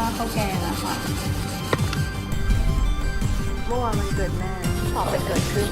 ข้าวแกงอะค่ะ เมื่อวานมันเกิดแม่ขอไปเกิดขึ้น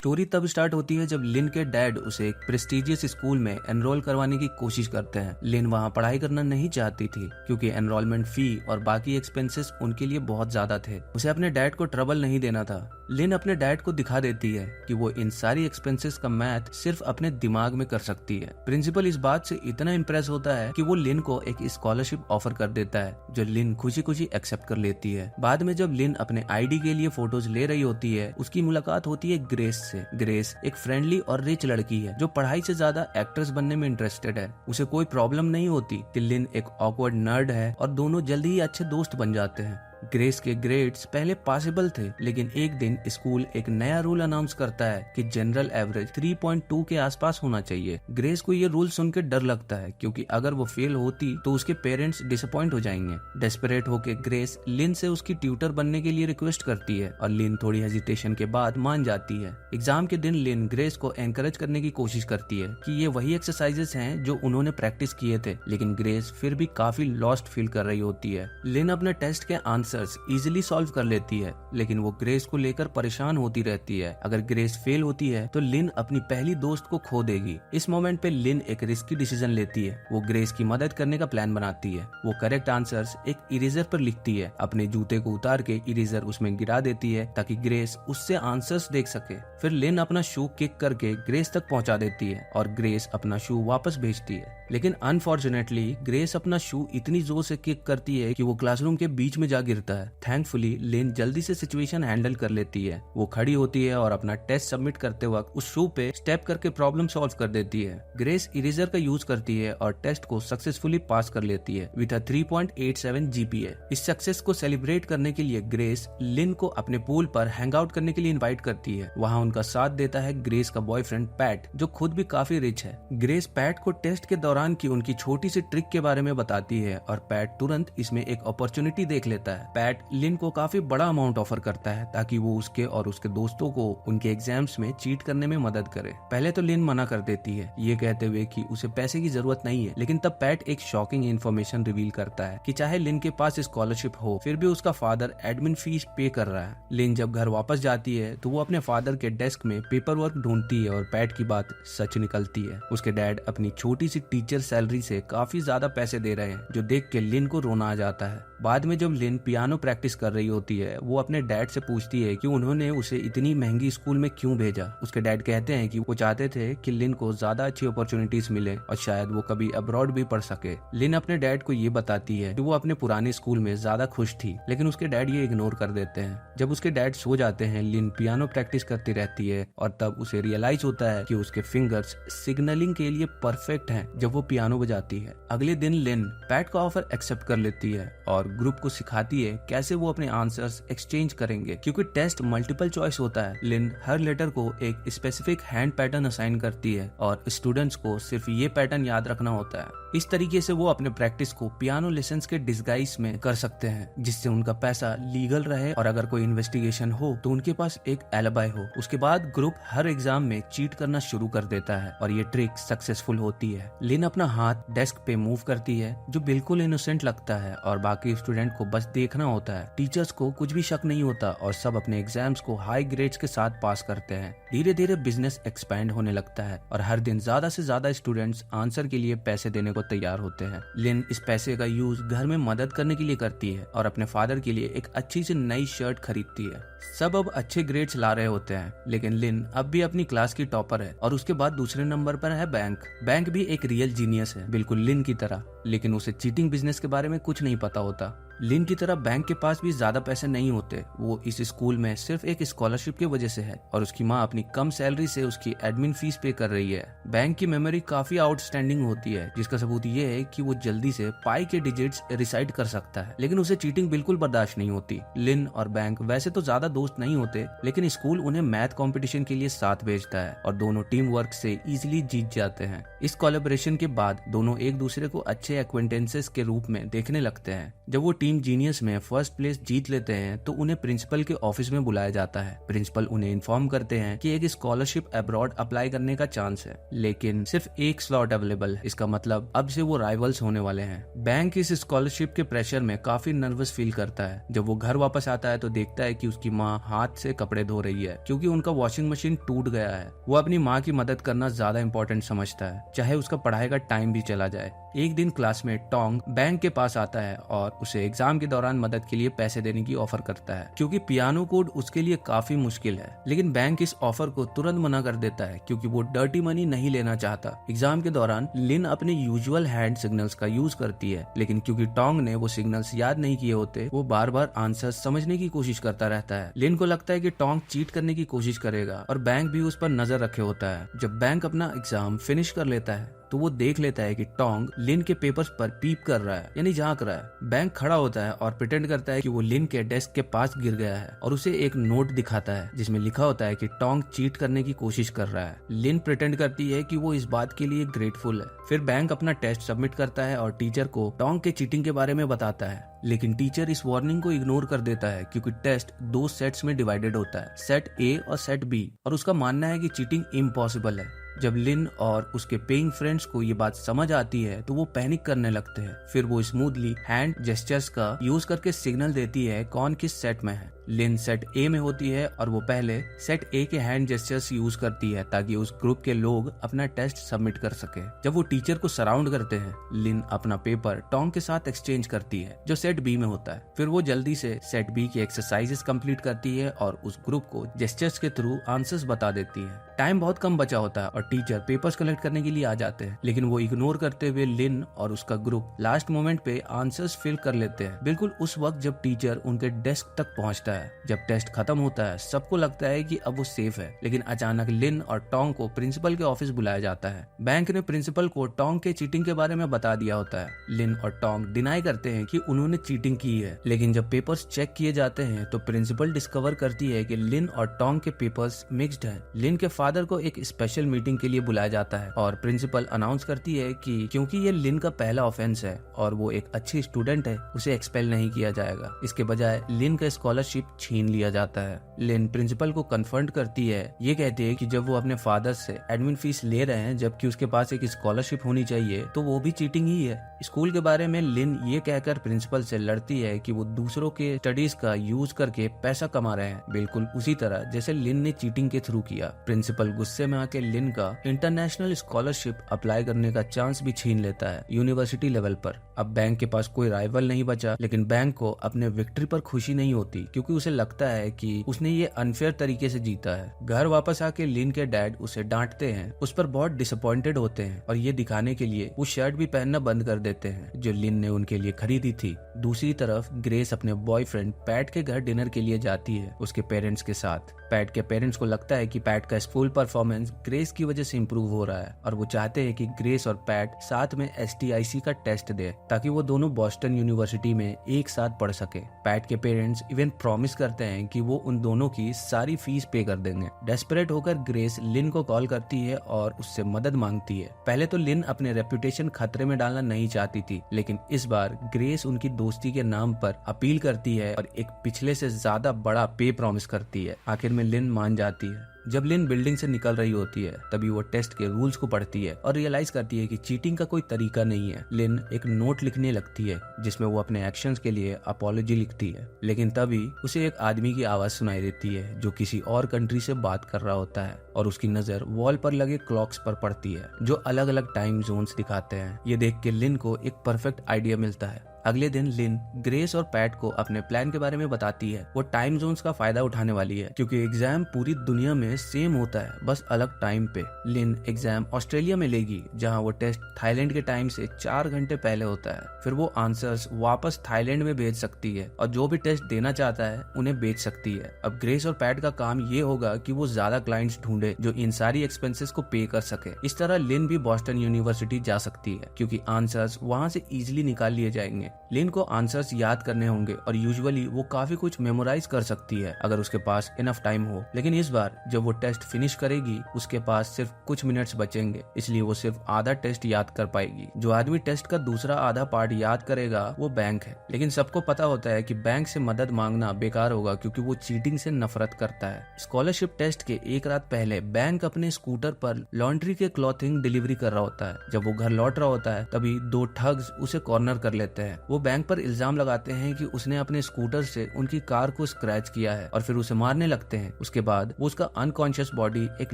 story तब start होती है जब लिन के डैड उसे एक प्रेस्टिजियस स्कूल में एनरोल करवाने की कोशिश करते हैं। लिन वहां पढ़ाई करना नहीं चाहती थी क्योंकि एनरोलमेंट फी और बाकी एक्सपेंसेस उनके लिए बहुत ज्यादा थे। उसे अपने डैड को ट्रबल नहीं देना था। लिन अपने डैड को दिखा देती है कि वो इन सारी एक्सपेंसेस का मैथ सिर्फ अपने दिमाग में कर सकती है। प्रिंसिपल इस बात से इतना इम्प्रेस होता है कि वो लिन को एक स्कॉलरशिप ऑफर कर देता है, जो लिन खुशी खुशी एक्सेप्ट कर लेती है। बाद में जब लिन अपने आईडी के लिए फोटोज ले रही होती है, उसकी मुलाकात होती है ग्रेस से। ग्रेस एक फ्रेंडली और रिच लड़की है जो पढ़ाई से ज्यादा एक्ट्रेस बनने में इंटरेस्टेड है। उसे कोई प्रॉब्लम नहीं होती कि लिन एक ऑकवर्ड नर्ड है और दोनों जल्दी ही अच्छे दोस्त बन जाते हैं। ग्रेस के ग्रेड्स पहले पॉसिबल थे, लेकिन एक दिन स्कूल एक नया रूल अनाउंस करता है कि जनरल एवरेज 3.2 के आसपास होना चाहिए। ग्रेस को ये रूल सुन के डर लगता है क्योंकि अगर वो फेल होती तो उसके पेरेंट्स डिसअपॉइंट हो जाएंगे। डेस्परेट होकर ग्रेस लिन से उसकी ट्यूटर बनने के लिए रिक्वेस्ट करती है और लिन थोड़ी हेजिटेशन के बाद मान जाती है। एग्जाम के दिन लिन ग्रेस को एनकरेज करने की कोशिश करती है कि ये वही एक्सरसाइजेस हैं जो उन्होंने प्रैक्टिस किए थे, लेकिन ग्रेस फिर भी काफी लॉस्ट फील कर रही होती है। लिन अपने टेस्ट के आंसर्स इजीली सॉल्व कर लेती है, लेकिन वो ग्रेस को लेकर परेशान होती रहती है। अगर ग्रेस फेल होती है तो लिन अपनी पहली दोस्त को खो देगी। इस मोमेंट पे लिन एक रिस्की डिसीजन लेती है। वो ग्रेस की मदद करने का प्लान बनाती है। वो करेक्ट आंसर्स एक इरेजर पर लिखती है, अपने जूते को उतार के इरेजर उसमें गिरा देती है ताकि ग्रेस उससे आंसर्स देख सके। फिर लिन अपना शू किक करके ग्रेस तक पहुंचा देती है और ग्रेस अपना शू वापस भेजती है। लेकिन अनफॉर्चुनेटली ग्रेस अपना शू इतनी जोर से किक करती है कि वो क्लासरूम के बीच में जा गिरता है। थैंकफुली लिन जल्दी से सिचुएशन हैंडल कर लेती है। वो खड़ी होती है और अपना टेस्ट सबमिट करते वक्त उस शू पे स्टेप करके प्रॉब्लम सॉल्व कर देती है। ग्रेस इरेजर का यूज करती है और टेस्ट को सक्सेसफुली पास कर लेती है विद अ 3.87 GPA। इस सक्सेस को सेलिब्रेट करने के लिए ग्रेस लिन को अपने पूल पर हैंग आउट करने के लिए इन्वाइट करती है। वहाँ उनका साथ देता है ग्रेस का बॉयफ्रेंड पैट, जो खुद भी काफी रिच है। ग्रेस पैट को टेस्ट के दौरान की उनकी छोटी सी ट्रिक के बारे में बताती है और पैट तुरंत इसमें एक अपॉर्चुनिटी देख लेता है। पैट लिन को काफी बड़ा अमाउंट ऑफर करता है ताकि वो उसके और उसके दोस्तों को उनके एग्जाम्स में चीट करने में मदद करे। पहले तो लिन मना कर देती है, ये कहते हुए कि उसे पैसे की जरूरत नहीं है, लेकिन तब पैट एक शॉकिंग इन्फॉर्मेशन रिवील करता है कि चाहे लिन के पास स्कॉलरशिप हो, फिर भी उसका फादर एडमिन फीस पे कर रहा है। लिन जब घर वापस जाती है तो वो अपने फादर के डेस्क में पेपर वर्क ढूंढती है और पैट की बात सच निकलती है। उसके डैड अपनी छोटी सी टीचर सैलरी से काफी ज्यादा पैसे दे रहे हैं, जो देख के लिन को रोना आ जाता है। बाद में जब लिन पियानो प्रैक्टिस कर रही होती है, वो अपने डैड से पूछती है कि उन्होंने उसे इतनी महंगी स्कूल में क्यों भेजा। उसके डैड कहते हैं कि वो चाहते थे कि लिन को ज्यादा अच्छी अपॉर्चुनिटीज मिले और शायद वो कभी अब्रॉड भी पढ़ सके। लिन अपने डैड को ये बताती है कि वो अपने पुराने स्कूल में ज्यादा खुश थी, लेकिन उसके डैड ये इग्नोर कर देते हैं। जब उसके डैड सो जाते हैं, लिन पियानो प्रैक्टिस करती रहती है और तब उसे रियलाइज होता है कि उसके फिंगर्स सिग्नलिंग के लिए परफेक्ट हैं जब वो पियानो बजाती है। अगले दिन लिन पैट का ऑफर एक्सेप्ट कर लेती है और ग्रुप को सिखाती है कैसे वो अपने आंसर्स एक्सचेंज करेंगे। क्योंकि टेस्ट मल्टीपल चॉइस होता है, लिन हर लेटर को एक स्पेसिफिक हैंड पैटर्न असाइन करती है और स्टूडेंट्स को सिर्फ ये पैटर्न याद रखना होता है। इस तरीके से वो अपने प्रैक्टिस को पियानो लेसन्स के डिस्गाइज में कर सकते हैं, जिससे उनका पैसा लीगल रहे और अगर कोई इन्वेस्टिगेशन हो तो उनके पास एक एलिबाई हो। उसके बाद ग्रुप हर एग्जाम में चीट करना शुरू कर देता है और ये ट्रिक सक्सेसफुल होती है। लिन अपना हाथ डेस्क पे मूव करती है, जो बिल्कुल इनोसेंट लगता है और बाकी स्टूडेंट को बस देखना होता है। टीचर्स को कुछ भी शक नहीं होता और सब अपने एग्जाम्स को हाई ग्रेड्स के साथ पास करते हैं। धीरे धीरे बिजनेस एक्सपैंड होने लगता है और हर दिन ज्यादा से ज्यादा स्टूडेंट्स आंसर के लिए पैसे देने को तैयार होते हैं। लिन इस पैसे का यूज घर में मदद करने के लिए करती है और अपने फादर के लिए एक अच्छी सी नई शर्ट खरीदती है। सब अब अच्छे ग्रेड्स ला रहे होते हैं, लेकिन लिन अब भी अपनी क्लास की टॉपर है और उसके बाद दूसरे नंबर पर है बैंक। बैंक भी एक रियल जीनियस है, बिल्कुल लिन की तरह, लेकिन उसे चीटिंग बिजनेस के बारे में कुछ नहीं पता होता। लिन की तरह बैंक के पास भी ज्यादा पैसे नहीं होते। वो इस स्कूल में सिर्फ एक स्कॉलरशिप की वजह से है और उसकी माँ अपनी कम सैलरी से उसकी एडमिन फीस पे कर रही है। बैंक की मेमोरी काफी आउटस्टैंडिंग होती है, जिसका सबूत ये है कि वो जल्दी से पाई के डिजिट्स रिसाइड कर सकता है, लेकिन उसे चीटिंग बिल्कुल बर्दाश्त नहीं होती। लिन और बैंक वैसे तो ज्यादा दोस्त नहीं होते, लेकिन स्कूल उन्हें मैथ कंपटीशन के लिए साथ भेजता है और दोनों टीम वर्क से इजीली जीत जाते हैं। इस कोलैबोरेशन के बाद दोनों एक दूसरे को अच्छे एक्वेंटेंसेस के रूप में देखने लगते हैं। जब वो टीम जीनियस में फर्स्ट प्लेस जीत लेते हैं तो उन्हें प्रिंसिपल के ऑफिस में बुलाया जाता है। प्रिंसिपल उन्हें इन्फॉर्म करते हैं कि एक स्कॉलरशिप अब्रॉड अप्लाई करने का चांस है, लेकिन सिर्फ एक स्लॉट अवेलेबल है। इसका मतलब अब से वो राइवल्स होने वाले हैं। बैंक इस स्कॉलरशिप के प्रेशर में काफी नर्वस फील करता है। जब वो घर वापस आता है तो देखता है कि उसकी माँ हाथ से कपड़े धो रही है क्योंकि उनका वॉशिंग मशीन टूट गया है। वो अपनी माँ की मदद करना ज्यादा इंपॉर्टेंट समझता है, चाहे उसका पढ़ाई का टाइम भी चला जाए। एक दिन क्लास में टोंग बैंक के पास आता है और उसे एग्जाम के दौरान मदद के लिए पैसे देने की ऑफर करता है क्योंकि पियानो कोड उसके लिए काफी मुश्किल है। लेकिन बैंक इस ऑफर को तुरंत मना कर देता है क्योंकि वो डर्टी मनी नहीं लेना चाहता। एग्जाम के दौरान लिन अपने यूजुअल हैंड सिग्नल्स का यूज करती है, लेकिन क्योंकि टोंग ने वो सिग्नल्स याद नहीं किए होते, वो बार बार आंसर समझने की कोशिश करता रहता है। लिन को लगता है कि टोंग चीट करने की कोशिश करेगा और बैंक भी उस पर नजर रखे होता है। जब बैंक अपना एग्जाम फिनिश कर लेता है तो वो देख लेता है कि टोंग लिन के पेपर्स पर पीप कर रहा है, यानी झांक रहा है। बैंक खड़ा होता है और प्रिटेंड करता है कि वो लिन के डेस्क के पास गिर गया है और उसे एक नोट दिखाता है जिसमें लिखा होता है कि टोंग चीट करने की कोशिश कर रहा है। लिन प्रिटेंड करती है कि वो इस बात के लिए ग्रेटफुल है। फिर बैंक अपना टेस्ट सबमिट करता है और टीचर को टोंग के चीटिंग के बारे में बताता है, लेकिन टीचर इस वार्निंग को इग्नोर कर देता है क्योंकि टेस्ट 2 सेट्स में डिवाइडेड होता है, सेट ए और सेट बी, और उसका मानना है कि चीटिंग इम्पॉसिबल है। जब लिन और उसके पेइंग फ्रेंड्स को ये बात समझ आती है तो वो पैनिक करने लगते हैं। फिर वो स्मूथली हैंड जेस्चर्स का यूज करके सिग्नल देती है कौन किस सेट में है। लिन सेट ए में होती है और वो पहले सेट ए के हैंड जेस्चर्स यूज करती है ताकि उस ग्रुप के लोग अपना टेस्ट सबमिट कर सके। जब वो टीचर को सराउंड करते हैं, लिन अपना पेपर टोंग के साथ एक्सचेंज करती है जो सेट बी में होता है। फिर वो जल्दी से सेट बी की एक्सरसाइजेस कंप्लीट करती है और उस ग्रुप को जेस्चर्स के थ्रू आंसर्स बता देती है। टाइम बहुत कम बचा होता है और टीचर पेपर्स कलेक्ट करने के लिए आ जाते हैं, लेकिन वो इग्नोर करते हुए लिन और उसका ग्रुप लास्ट मोमेंट पे आंसर्स फिल कर लेते हैं, बिल्कुल उस वक्त जब टीचर उनके डेस्क तक पहुंचता है। जब टेस्ट खत्म होता है सबको लगता है कि अब वो सेफ है, लेकिन अचानक लिन और टोंग को प्रिंसिपल के ऑफिस बुलाया जाता है। बैंक ने प्रिंसिपल को टोंग के चीटिंग के बारे में बता दिया होता है। लिन और टोंग डिनाई करते हैं कि उन्होंने चीटिंग की है, लेकिन जब पेपर्स चेक किए जाते हैं तो प्रिंसिपल डिस्कवर करती है कि लिन और टोंग के पेपर्स मिक्स्ड हैं। लिन के फादर को एक स्पेशल मीटिंग के लिए बुलाया जाता है और प्रिंसिपल अनाउंस करती है कि क्योंकि ये लिन का पहला ऑफेंस है और वो एक अच्छी स्टूडेंट है, उसे एक्सपेल नहीं किया जाएगा। इसके बजाय लिन का स्कॉलरशिप छीन लिया जाता है। लिन प्रिंसिपल को कन्फर्ट करती है, ये कहती है कि जब वो अपने फादर से एडमिन फीस ले रहे हैं जबकि उसके पास एक स्कॉलरशिप होनी चाहिए तो वो भी चीटिंग ही है। स्कूल के बारे में लिन ये कहकर प्रिंसिपल से लड़ती है कि वो दूसरों के स्टडीज का यूज करके पैसा कमा रहे हैं, बिल्कुल उसी तरह जैसे लिन ने चीटिंग के थ्रू किया। प्रिंसिपल गुस्से में आके लिन का इंटरनेशनल स्कॉलरशिप अप्लाई करने का चांस भी छीन लेता है यूनिवर्सिटी लेवल पर। अब बैंक के पास कोई राइवल नहीं बचा, लेकिन बैंक को अपने विक्ट्री पर खुशी नहीं होती क्योंकि उसे लगता है कि उसने ये अनफेयर तरीके से जीता है। घर वापस आके लिन के डैड उसे डांटते हैं, उस पर बहुत डिसअपॉइंटेड होते हैं और ये दिखाने के लिए वो शर्ट भी पहनना बंद कर देते हैं जो लिन ने उनके लिए खरीदी थी। दूसरी तरफ ग्रेस अपने बॉयफ्रेंड पैट के घर डिनर के लिए जाती है उसके पेरेंट्स के साथ। पैट के पेरेंट्स को लगता है कि पैट का स्कूल परफॉर्मेंस ग्रेस की वजह से इम्प्रूव हो रहा है और वो चाहते हैं कि ग्रेस और पैट साथ में STIC का टेस्ट दे ताकि वो दोनों बॉस्टन यूनिवर्सिटी में एक साथ पढ़ सके। पैट के पेरेंट्स इवन प्रॉमिस करते हैं कि वो उन दोनों की सारी फीस पे कर देंगे। डेस्परेट होकर ग्रेस लिन को कॉल करती है और उससे मदद मांगती है। पहले तो लिन अपने रेपुटेशन खतरे में डालना नहीं चाहती थी, लेकिन इस बार ग्रेस उनकी दोस्ती के नाम पर अपील करती है और एक पिछले से ज्यादा बड़ा पे प्रॉमिस करती है। आखिर में लिन मान जाती है। जब लिन बिल्डिंग से निकल रही होती है तभी वो टेस्ट के रूल्स को पढ़ती है और रियलाइज करती है कि चीटिंग का कोई तरीका नहीं है। लिन एक नोट लिखने लगती है जिसमें वो अपने एक्शंस के लिए अपॉलॉजी लिखती है, लेकिन तभी उसे एक आदमी की आवाज सुनाई देती है जो किसी और कंट्री से बात कर रहा होता है और उसकी नजर वॉल पर लगे क्लॉक्स पर पड़ती है जो अलग अलग टाइम जोन्स दिखाते हैं। ये देख के लिन को एक परफेक्ट आइडिया मिलता है। अगले दिन लिन ग्रेस और पैट को अपने प्लान के बारे में बताती है। वो टाइम जोन्स का फायदा उठाने वाली है क्योंकि एग्जाम पूरी दुनिया में सेम होता है, बस अलग टाइम पे। लिन एग्जाम ऑस्ट्रेलिया में लेगी जहां वो टेस्ट थाईलैंड के टाइम से 4 घंटे पहले होता है। फिर वो आंसर्स वापस थाईलैंड में भेज सकती है और जो भी टेस्ट देना चाहता है उन्हें बेच सकती है। अब ग्रेस और पैट का काम ये होगा कि वो ज्यादा क्लाइंट्स ढूंढे जो इन सारी एक्सपेंसेस को पे कर सके। इस तरह लिन भी बॉस्टन यूनिवर्सिटी जा सकती है क्योंकि आंसर्स वहाँ से इजिली निकाल लिए जाएंगे। लिन को आंसर्स याद करने होंगे और यूजुअली वो काफी कुछ मेमोराइज कर सकती है अगर उसके पास इनफ टाइम हो, लेकिन इस बार जब वो टेस्ट फिनिश करेगी उसके पास सिर्फ कुछ मिनट्स बचेंगे, इसलिए वो सिर्फ आधा टेस्ट याद कर पाएगी। जो आदमी टेस्ट का दूसरा आधा पार्ट याद करेगा वो बैंक है, लेकिन सबको पता होता है कि बैंक से मदद मांगना बेकार होगा क्योंकि वो चीटिंग से नफरत करता है। स्कॉलरशिप टेस्ट के एक रात पहले बैंक अपने स्कूटर पर लॉन्ड्री के क्लॉथिंग डिलीवरी कर रहा होता है। जब वो घर लौट रहा होता है तभी दो ठग्स उसे कॉर्नर कर लेते हैं। वो बैंक पर इल्जाम लगाते हैं कि उसने अपने स्कूटर से उनकी कार को स्क्रैच किया है और फिर उसे मारने लगते हैं। उसके बाद वो उसका अनकॉन्शियस बॉडी एक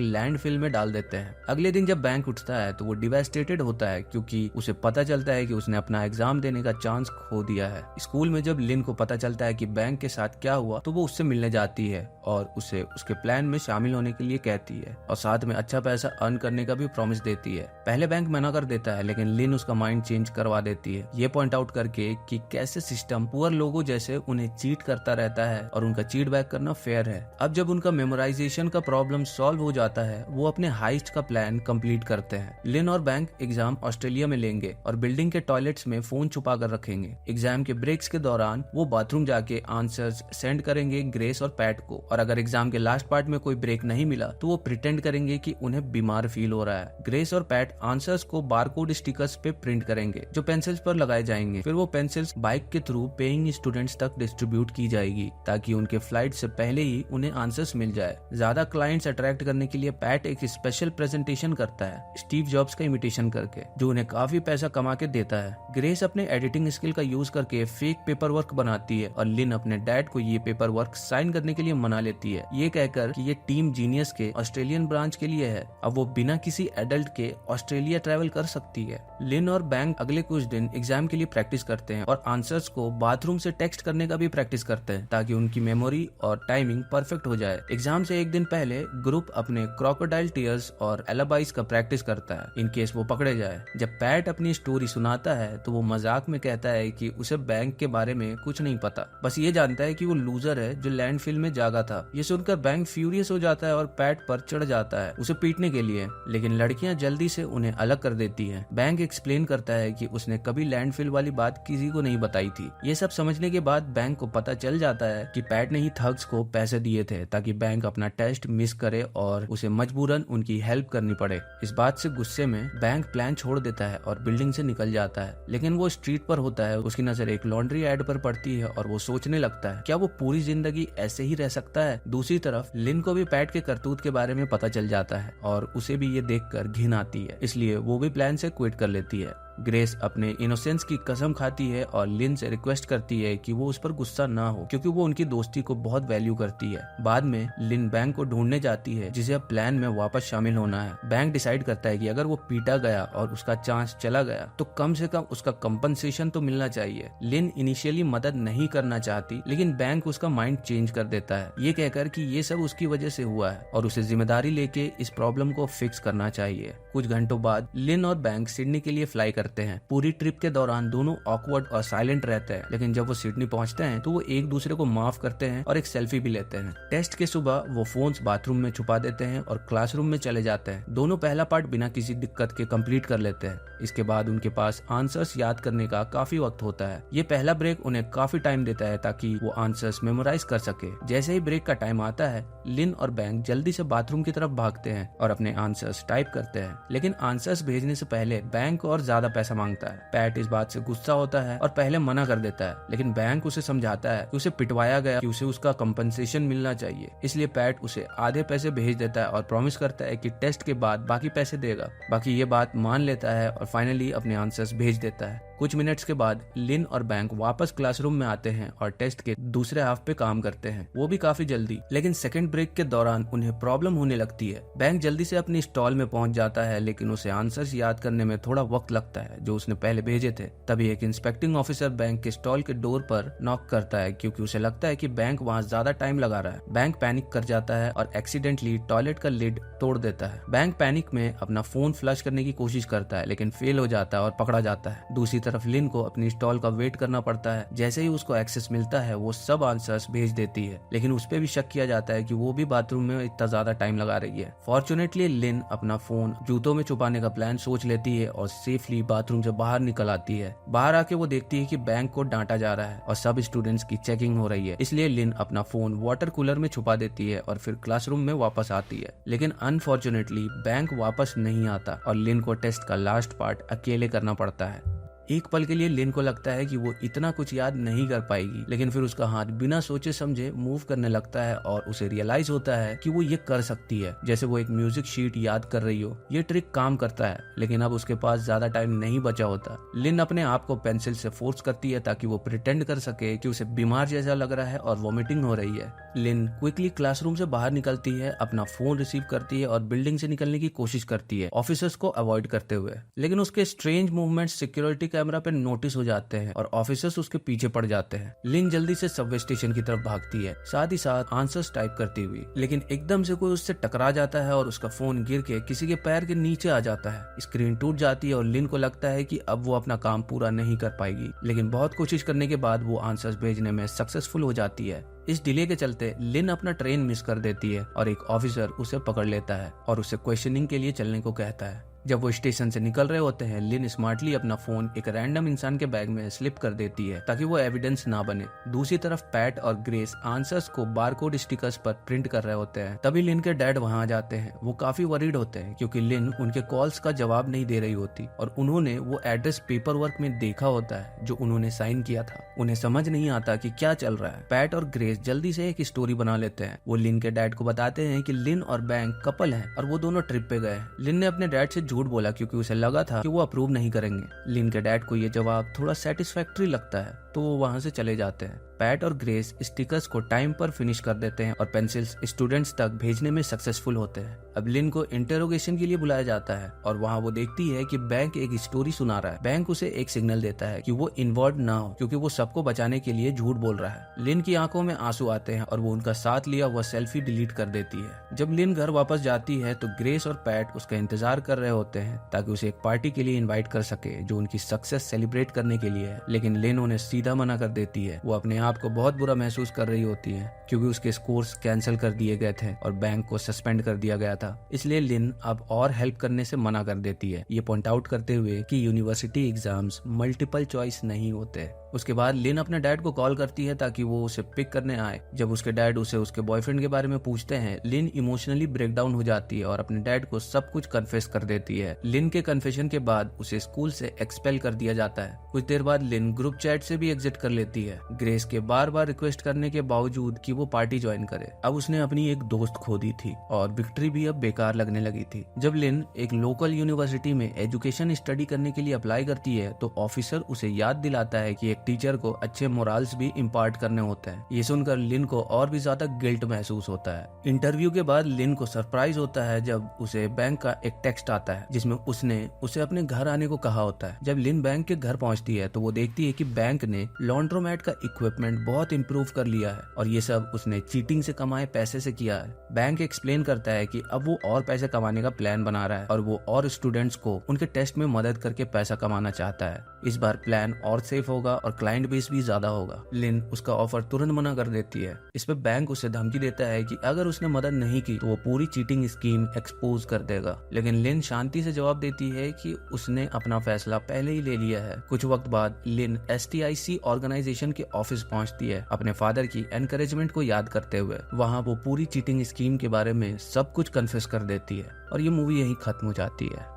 लैंडफिल में डाल देते हैं। अगले दिन जब बैंक उठता है तो वो डिवास्टेटेड होता है क्योंकि उसे पता चलता है कि उसने अपना एग्जाम देने का चांस खो दिया है। स्कूल में जब लिन को पता चलता है कि बैंक के साथ क्या हुआ तो वो उससे मिलने जाती है और उसे उसके प्लान में शामिल होने के लिए कहती है और साथ में अच्छा पैसा अर्न करने का भी प्रॉमिस देती है। पहले बैंक मना कर देता है लेकिन लिन उसका माइंड चेंज करवा देती है, ये पॉइंट आउट करके कि कैसे सिस्टम पुअर लोगों जैसे उन्हें चीट करता रहता है और उनका चीट बैक करना फेयर है। अब जब उनका मेमोराइजेशन का प्रॉब्लम सॉल्व हो जाता है वो अपने हाइस्ट का प्लान कंप्लीट करते हैं। लिन और बैंक एग्जाम ऑस्ट्रेलिया में लेंगे और बिल्डिंग के टॉयलेट्स में फोन छुपा कर रखेंगे। एग्जाम के ब्रेक्स के दौरान वो बाथरूम जाके आंसर्स सेंड करेंगे ग्रेस और पैट को, और अगर एग्जाम के लास्ट पार्ट में कोई ब्रेक नहीं मिला तो वो प्रिटेंड करेंगे कि उन्हें बीमार फील हो रहा है। ग्रेस और पैट आंसर्स को बारकोड स्टिकर्स पे प्रिंट करेंगे जो पेंसिल्स पर लगाए जाएंगे। फिर वो पेंसिल्स बाइक के थ्रू पेइंग स्टूडेंट्स तक डिस्ट्रीब्यूट की जाएगी ताकि उनके फ्लाइट से पहले ही उन्हें आंसर्स मिल जाए। ज्यादा क्लाइंट्स अट्रैक्ट करने के लिए पैट एक स्पेशल प्रेजेंटेशन करता है स्टीव जॉब्स का इमिटेशन करके, जो उन्हें काफी पैसा कमा के देता है। ग्रेस अपने एडिटिंग स्किल का यूज करके फेक पेपर वर्क बनाती है और लिन अपने डैड को ये पेपर वर्क साइन करने के लिए मना लेती है, ये कहकर कि ये टीम जीनियस के ऑस्ट्रेलियन ब्रांच के लिए है। अब वो बिना किसी एडल्ट के ऑस्ट्रेलिया ट्रैवल कर सकती है। लिन और बैंक अगले कुछ दिन एग्जाम के लिए प्रैक्टिस करते हैं और आंसर्स को बाथरूम से टेक्स्ट करने का भी प्रैक्टिस करते हैं ताकि उनकी मेमोरी और टाइमिंग परफेक्ट हो जाए। एग्जाम से एक दिन पहले ग्रुप अपने क्रोकोडाइल टीयर्स और एलाबाइज का प्रैक्टिस करता है इन केस वो पकड़े जाए। जब पैट अपनी स्टोरी सुनाता है तो वो मजाक में कहता है कि उसे बैंक के बारे में कुछ नहीं पता, बस ये जानता है कि वो लूजर है जो लैंडफिल में जागा था। ये सुनकर बैंक फ्यूरियस हो जाता है और पैट पर चढ़ जाता है उसे पीटने के लिए, लेकिन लड़कियां जल्दी से उन्हें अलग कर देती हैं। बैंक एक्सप्लेन करता है कि उसने कभी लैंडफिल वाली बात किसी को नहीं बताई थी। ये सब समझने के बाद बैंक को पता चल जाता है कि पैट ने ही थग्स को पैसे दिए थे ताकि बैंक अपना टेस्ट मिस करे और उसे मजबूरन उनकी हेल्प करनी पड़े। इस बात से गुस्से में बैंक प्लान छोड़ देता है और बिल्डिंग से निकल जाता है, लेकिन वो स्ट्रीट पर होता है। उसकी नजर एक लॉन्ड्री एड पर पड़ती है और वो सोचने लगता है क्या वो पूरी जिंदगी ऐसे ही रह सकता है। दूसरी तरफ लिन को भी पैट के करतूत के बारे में पता चल जाता है और उसे भी ये देखकर घिन आती है, इसलिए वो भी प्लान से क्विट कर लेती है। ग्रेस अपने इनोसेंस की कसम खाती है और लिन से रिक्वेस्ट करती है कि वो उस पर गुस्सा ना हो क्योंकि वो उनकी दोस्ती को बहुत वैल्यू करती है। बाद में लिन बैंक को ढूंढने जाती है जिसे अब प्लान में वापस शामिल होना है। बैंक डिसाइड करता है कि अगर वो पीटा गया और उसका चांस चला गया तो कम से कम उसका कंपनसेशन तो मिलना चाहिए। लिन इनिशियली मदद नहीं करना चाहती लेकिन बैंक उसका माइंड चेंज कर देता है, ये कहकर कि ये सब उसकी वजह से हुआ है और उसे जिम्मेदारी लेके इस प्रॉब्लम को फिक्स करना चाहिए। कुछ घंटों बाद लिन और बैंक सिडनी के लिए फ्लाई करते हैं। पूरी ट्रिप के दौरान दोनों ऑकवर्ड और साइलेंट रहते हैं, लेकिन जब वो सिडनी पहुंचते हैं तो वो एक दूसरे को माफ करते हैं और एक सेल्फी भी लेते हैं। टेस्ट के सुबह वो फोन्स बाथरूम में छुपा देते हैं और क्लासरूम में चले जाते हैं। दोनों पहला पार्ट बिना किसी दिक्कत के कंप्लीट कर लेते हैं। इसके बाद उनके पास आंसर्स याद करने का काफी वक्त होता है। ये पहला ब्रेक उन्हें काफी टाइम देता है ताकि वो आंसर्स मेमोराइज कर सके। जैसे ही ब्रेक का टाइम आता है लिन और बैंक जल्दी से बाथरूम की तरफ भागते हैं और अपने आंसर्स टाइप करते हैं, लेकिन आंसर्स भेजने से पहले बैंक और ज्यादा पैसा मांगता है। पैट इस बात से गुस्सा होता है और पहले मना कर देता है, लेकिन बैंक उसे समझाता है कि उसे पिटवाया गया, कि उसे उसका कंपनसेशन मिलना चाहिए। इसलिए पैट उसे आधे पैसे भेज देता है और प्रॉमिस करता है कि टेस्ट के बाद बाकी पैसे देगा। बाकी ये बात मान लेता है और फाइनली अपने आंसर्स भेज देता है। कुछ मिनट्स के बाद लिन और बैंक वापस क्लासरूम में आते हैं और टेस्ट के दूसरे हाफ पे काम करते हैं, वो भी काफी जल्दी। लेकिन सेकंड ब्रेक के दौरान उन्हें प्रॉब्लम होने लगती है। बैंक जल्दी से अपनी स्टॉल में पहुंच जाता है, लेकिन उसे आंसर्स याद करने में थोड़ा वक्त लगता है जो उसने पहले भेजे थे। तभी एक इंस्पेक्टिंग ऑफिसर बैंक के स्टॉल के डोर पर नॉक करता है क्योंकि उसे लगता है कि बैंक वहाँ ज्यादा टाइम लगा रहा है। बैंक पैनिक कर जाता है और एक्सीडेंटली टॉयलेट का लिड तोड़ देता है। बैंक पैनिक में अपना फोन फ्लश करने की कोशिश करता है लेकिन फेल हो जाता है और पकड़ा जाता है। दूसरी तरफ तरफ लिन को अपनी स्टॉल का वेट करना पड़ता है। जैसे ही उसको एक्सेस मिलता है वो सब आंसर्स भेज देती है, लेकिन उस पे भी शक किया जाता है कि वो भी बाथरूम में इतना ज्यादा टाइम लगा रही है। फॉर्चुनेटली लिन अपना फोन जूतों में छुपाने का प्लान सोच लेती है और सेफली बाथरूम से बाहर निकल आती है। बाहर आके वो देखती है कि बैंक को डांटा जा रहा है और सब स्टूडेंट्स की चेकिंग हो रही है, इसलिए लिन अपना फोन वाटर कूलर में छुपा देती है और फिर क्लासरूम में वापस आती है। लेकिन अनफॉर्चुनेटली बैंक वापस नहीं आता और लिन को टेस्ट का लास्ट पार्ट अकेले करना पड़ता है। एक पल के लिए लिन को लगता है कि वो इतना कुछ याद नहीं कर पाएगी, लेकिन फिर उसका हाथ बिना सोचे समझे मूव करने लगता है और उसे रियलाइज होता है कि वो ये कर सकती है, जैसे वो एक म्यूजिक शीट याद कर रही हो। ये ट्रिक काम करता है, लेकिन अब उसके पास ज्यादा टाइम नहीं बचा होता। लिन अपने आप को पेंसिल से फोर्स करती है ताकि वो प्रिटेंड कर सके कि उसे बीमार जैसा लग रहा है और वॉमिटिंग हो रही है। लिन क्विकली क्लासरूम से बाहर निकलती है, अपना फोन रिसीव करती है और बिल्डिंग से निकलने की कोशिश करती है, ऑफिसर्स को अवॉइड करते हुए। लेकिन उसके स्ट्रेंज मूवमेंट सिक्योरिटी कैमरा पे नोटिस हो जाते हैं और ऑफिसर्स उसके पीछे पड़ जाते हैं। लिन जल्दी से सबवे स्टेशन की तरफ भागती है, साथ ही साथ आंसर्स टाइप करती हुई, लेकिन एकदम से कोई उससे टकरा जाता है और उसका फोन गिर के किसी के पैर के नीचे आ जाता है। स्क्रीन टूट जाती है और लिन को लगता है कि अब वो अपना काम पूरा नहीं कर पाएगी, लेकिन बहुत कोशिश करने के बाद वो आंसर्स भेजने में सक्सेसफुल हो जाती है। इस डिले के चलते लिन अपना ट्रेन मिस कर देती है और एक ऑफिसर उसे पकड़ लेता है और उसे क्वेश्चनिंग के लिए चलने को कहता है। जब वो स्टेशन से निकल रहे होते हैं, लिन स्मार्टली अपना फोन एक रैंडम इंसान के बैग में स्लिप कर देती है ताकि वो एविडेंस ना बने। दूसरी तरफ पैट और ग्रेस आंसर्स को बारकोड स्टिकर्स पर प्रिंट कर रहे होते हैं। तभी लिन के डैड वहां आ जाते हैं। वो काफी वरीड होते हैं क्योंकि लिन उनके कॉल्स का जवाब नहीं दे रही होती और उन्होंने वो एड्रेस पेपर वर्क में देखा होता है जो उन्होंने साइन किया था। उन्हें समझ नहीं आता कि क्या चल रहा है। पैट और ग्रेस जल्दी से एक स्टोरी बना लेते हैं। वो लिन के डैड को बताते हैं कि लिन और बैंक कपल है और वो दोनों ट्रिप पे गए। लिन ने अपने डैड से झूठ बोला क्योंकि उसे लगा था कि वो अप्रूव नहीं करेंगे। लिन के डैड को ये जवाब थोड़ा सेटिस्फैक्टरी लगता है तो वो वहां से चले जाते हैं। पैट और ग्रेस स्टिकर्स को टाइम पर फिनिश कर देते हैं और पेंसिल्स स्टूडेंट्स तक भेजने में सक्सेसफुल होते हैं। अब लिन को इंटेरोगेशन के लिए बुलाया जाता है और वहां वो देखती है कि बैंक एक स्टोरी सुना रहा है। बैंक उसे एक सिग्नल देता है कि वो इन्वॉल्व ना हो क्योंकि वो सबको बचाने के लिए झूठ बोल रहा है। लिन की आंखों में आंसू आते हैं और वो उनका साथ लिया हुआ सेल्फी डिलीट कर देती है। जब लिन घर वापस जाती है तो ग्रेस और पैट उसका इंतजार कर रहे होते हैं ताकि उसे एक पार्टी के लिए इन्वाइट कर सके जो उनकी सक्सेस सेलिब्रेट करने के लिए है, लेकिन लिन उन्हें सीधा मना कर देती है। वो अपने आप को बहुत बुरा महसूस कर रही होती है क्योंकि उसके स्कोर्स कैंसिल कर दिए गए थे और बैंक को सस्पेंड कर दिया गया था, इसलिए लिन अब और हेल्प करने से मना कर देती है, ये पॉइंट आउट करते हुए कि यूनिवर्सिटी एग्जाम्स मल्टीपल चॉइस नहीं होते। उसके बाद लिन अपने डैड को कॉल करती है ताकि वो उसे पिक करने आए। जब उसके डैड उसे उसके बॉयफ्रेंड के बारे में पूछते हैं, लिन इमोशनली ब्रेकडाउन हो जाती है और अपने डैड को सब कुछ कन्फेस कर देती है। लिन के कन्फेशन के बाद उसे स्कूल से एक्सपेल कर दिया जाता है। कुछ देर बाद लिन ग्रुप चैट से भी एग्जिट कर लेती है, ग्रेस के बार बार रिक्वेस्ट करने के बावजूद कि वो पार्टी ज्वाइन करे। अब उसने अपनी एक दोस्त खो दी थी और विक्ट्री भी अब बेकार लगने लगी थी। जब लिन एक लोकल यूनिवर्सिटी में एजुकेशन स्टडी करने के लिए अप्लाई करती है तो ऑफिसर उसे याद दिलाता है कि एक टीचर को अच्छे मोरल्स भी इम्पार्ट करने होते हैं। ये सुनकर लिन को और भी ज्यादा गिल्ट महसूस होता है। इंटरव्यू के बाद लिन को सरप्राइज होता है जब उसे बैंक का एक टेक्स्ट आता है जिसमें उसने उसे अपने घर आने को कहा होता है। जब लिन बैंक के घर पहुंचती है तो वो देखती है कि बैंक ने लॉन्ड्रोमैट का इक्विपमेंट बहुत इम्प्रूव कर लिया है और ये सब उसने चीटिंग से कमाए पैसे से किया है। बैंक एक्सप्लेन करता है कि अब वो और पैसे कमाने का प्लान बना रहा है और वो और स्टूडेंट्स को उनके टेस्ट में मदद करके पैसा कमाना चाहता है। इस बार प्लान और सेफ होगा और क्लाइंट बेस भी ज्यादा होगा। लिन उसका ऑफर तुरंत मना कर देती है। इस पे बैंक उसे धमकी देता है कि अगर उसने मदद नहीं की तो वो पूरी चीटिंग स्कीम एक्सपोज कर देगा, लेकिन लिन शांति से जवाब देती है कि उसने अपना फैसला पहले ही ले लिया है। कुछ वक्त बाद लिन STIC ऑर्गेनाइजेशन के ऑफिस पहुंचती है अपने फादर की एनकरेजमेंट को याद करते हुए। वहां वो पूरी चीटिंग स्कीम के बारे में सब कुछ कन्फेस कर देती है और ये मूवी यही खत्म हो जाती है।